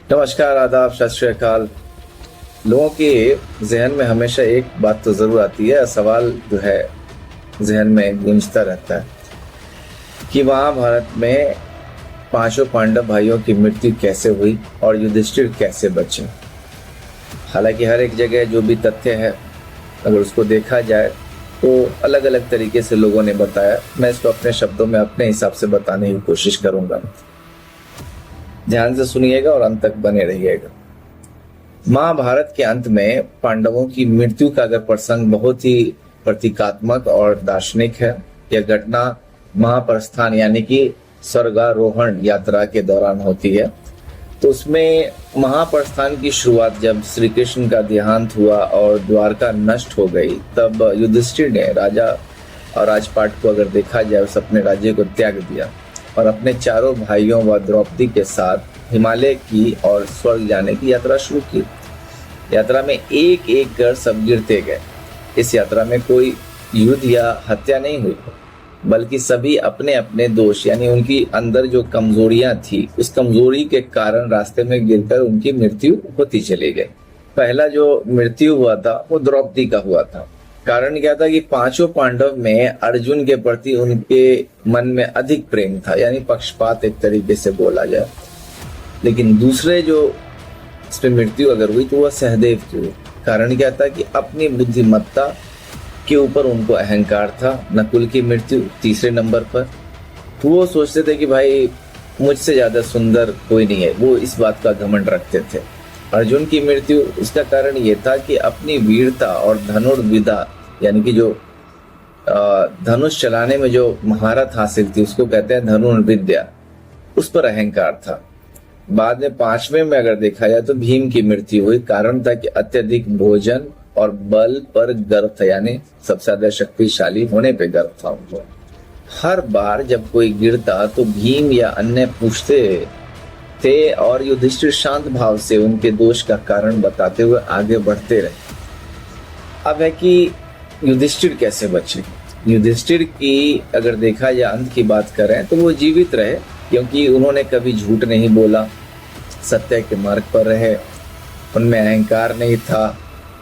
नमस्कार, आदाब, सत श्री अकाल। लोगों के जहन में हमेशा एक बात तो जरूर आती है, सवाल जो है जहन में गूंजता रहता है कि महाभारत में पांचों पांडव भाइयों की मृत्यु कैसे हुई और युधिष्ठिर कैसे बचे। हालांकि हर एक जगह जो भी तथ्य है अगर उसको देखा जाए तो अलग अलग तरीके से लोगों ने बताया। मैं इसको अपने शब्दों में अपने हिसाब से बताने की कोशिश करूंगा। ध्यान से सुनिएगा और अंत तक बने रहिएगा। महाभारत के अंत में पांडवों की मृत्यु का अगर प्रसंग बहुत ही प्रतीकात्मक और दार्शनिक है। यह घटना महाप्रस्थान यानी कि स्वर्गारोहण यात्रा के दौरान होती है। तो उसमें महाप्रस्थान की शुरुआत जब श्री कृष्ण का देहांत हुआ और द्वारका नष्ट हो गई, तब युधिष्ठिर ने राजा और राजपाट को अगर देखा जाए उस अपने राज्य को त्याग दिया और अपने चारों भाइयों व द्रौपदी के साथ हिमालय की और स्वर्ग जाने की यात्रा शुरू की। यात्रा में एक एक कर सब गिरते गए। इस यात्रा में कोई युद्ध या हत्या नहीं हुई, बल्कि सभी अपने अपने दोष यानी उनकी अंदर जो कमजोरियां थी उस कमजोरी के कारण रास्ते में गिरकर उनकी मृत्यु होती चली गई। पहला जो मृत्यु हुआ था वो द्रौपदी का हुआ था। कारण क्या था कि पांचों पांडव में अर्जुन के प्रति उनके मन में अधिक प्रेम था, यानी पक्षपात एक तरीके से बोला जाए। लेकिन दूसरे जो इसमें मृत्यु अगर हुई तो वह सहदेव की हुई। कारण क्या था कि अपनी बुद्धिमत्ता के ऊपर उनको अहंकार था। नकुल की मृत्यु तीसरे नंबर पर। तो वो सोचते थे कि भाई मुझसे ज्यादा सुंदर कोई नहीं है, वो इस बात का घमंड रखते थे। अर्जुन की मृत्यु इसका कारण ये था कि अपनी वीरता और धनुर्विद्या यानी कि जो धनुष चलाने में जो महारत हासिल थी उसको कहते हैं धनुर्विद्या, उस पर अहंकार था। बाद में पांचवें में अगर देखा जाए तो भीम की मृत्यु हुई। कारण था कि अत्यधिक भोजन और बल पर गर्व था, यानी सबसे ज्यादा शक्तिशाली होने पे गर्व था उनको। हर बार जब कोई गिरता तो भीम या अन्य पूछते थे और युधिष्ठिर शांत भाव से उनके दोष का कारण बताते हुए आगे बढ़ते रहे। अब है कि युधिष्ठिर कैसे बचे। युधिष्ठिर की अगर देखा जाए अंत की बात करें तो वो जीवित रहे, क्योंकि उन्होंने कभी झूठ नहीं बोला, सत्य के मार्ग पर रहे, उनमें अहंकार नहीं था,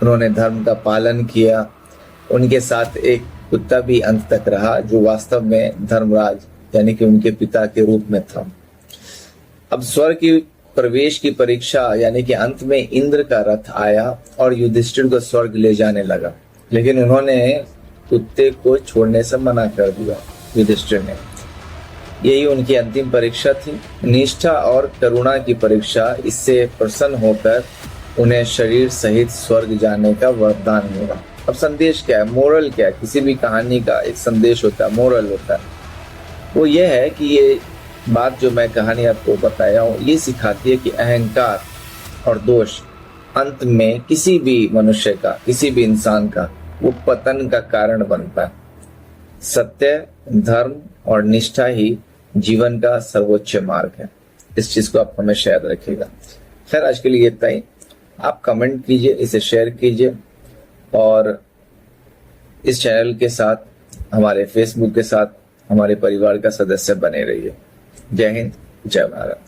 उन्होंने धर्म का पालन किया। उनके साथ एक कुत्ता भी अंत तक रहा जो वास्तव में धर्मराज यानी कि उनके पिता के रूप में था। अब स्वर्ग की प्रवेश की परीक्षा यानी कि अंत में इंद्र का रथ आया और युधिष्ठिर को स्वर्ग ले जाने लगा, लेकिन उन्होंने कुत्ते को छोड़ने से मना कर दिया। युधिष्ठिर ने, यही उनकी अंतिम परीक्षा थी, निष्ठा और करुणा की परीक्षा। इससे प्रसन्न होकर उन्हें शरीर सहित स्वर्ग जाने का वरदान मिला। अब संदेश क्या है, मोरल क्या है, किसी भी कहानी का एक संदेश होता है, मोरल होता है। वो ये है कि ये बात जो मैं कहानी आपको बताया हूँ ये सिखाती है कि अहंकार और दोष अंत में किसी भी मनुष्य का, किसी भी इंसान का वो पतन का कारण बनता है। सत्य, धर्म और निष्ठा ही जीवन का सर्वोच्च मार्ग है। इस चीज को आप हमेशा याद रखिएगा। खैर, आज के लिए इतना ही। आप कमेंट कीजिए, इसे शेयर कीजिए और इस चैनल के साथ, हमारे फेसबुक के साथ हमारे परिवार का सदस्य बने रहिए। जय हिंद, जय भारत।